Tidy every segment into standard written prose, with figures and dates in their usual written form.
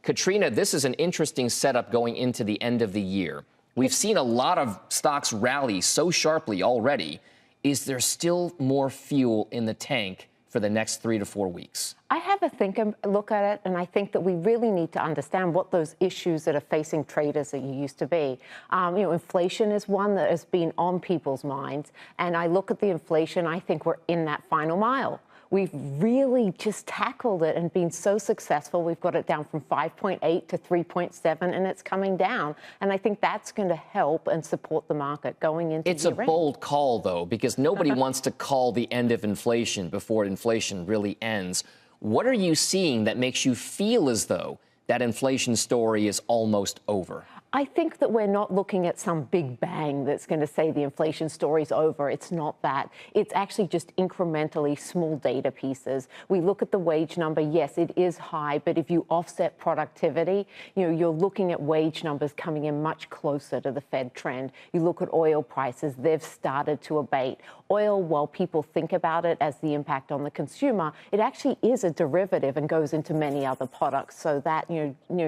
Katrina, this is an interesting setup going into the end of the year. We've seen a lot of stocks rally so sharply already. Is there still more fuel in the tank for the next 3 to 4 weeks? I have a look at it, and I think that we really need to understand what those issues that are facing traders that you used to be. Inflation is one that has been on people's minds, and I look at the inflation, I think we're in that final mile. We've really just tackled it and been so successful. We've got it down from 5.8 to 3.7, and it's coming down. And I think that's going to help and support the market going into It's a bold call, though, because nobody wants to call the end of inflation before inflation really ends. What are you seeing that makes you feel as though that inflation story is almost over? I think that we're not looking at some big bang that's going to say the inflation story's over. It's not that. It's actually just incrementally small data pieces. We look at the wage number. Yes, it is high, but if you offset productivity, you're looking at wage numbers coming in much closer to the Fed trend. You look at oil prices. They've started to abate. Oil, while people think about it as the impact on the consumer, it actually is a derivative and goes into many other products. So that,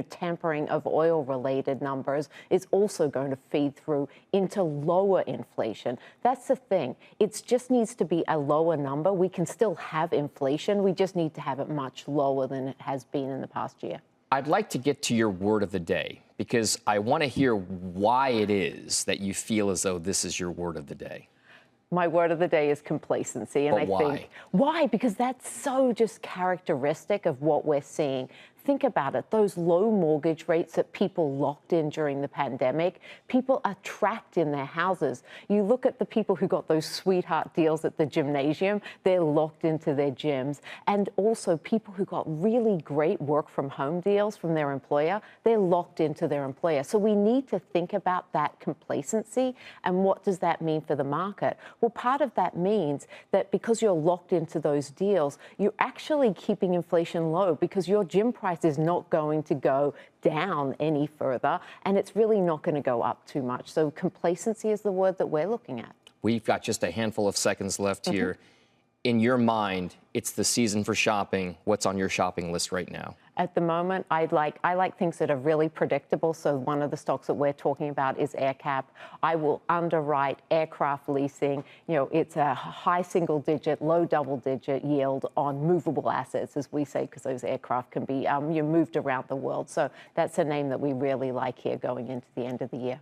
tampering of oil-related numbers is also going to feed through into lower inflation. That's the thing. It just needs to be a lower number. We can still have inflation. We just need to have it much lower than it has been in the past year. I'd like to get to your word of the day, because I want to hear why it is that you feel as though this is your word of the day. My word of the day is complacency. And But think, why? Because that's so just characteristic of what we're seeing. Think about it. Those low mortgage rates that people locked in during the pandemic, people are trapped in their houses. You look at the people who got those sweetheart deals at the gymnasium, they're locked into their gyms. And also people who got really great work from home deals from their employer, they're locked into their employer. So we need to think about that complacency and what does that mean for the market? Well, part of that means that because you're locked into those deals, you're actually keeping inflation low because your gym price is not going to go down any further, and it's really not going to go up too much. So complacency is the word that we're looking at. We've got just a handful of seconds left here. In your mind, it's the season for shopping. What's on your shopping list right now? At the moment, I like things that are really predictable. So one of the stocks that we're talking about is AerCap. I will underwrite aircraft leasing. It's a high single-digit, low double-digit yield on movable assets, as we say, because those aircraft can be moved around the world. So that's a name that we really like here going into the end of the year.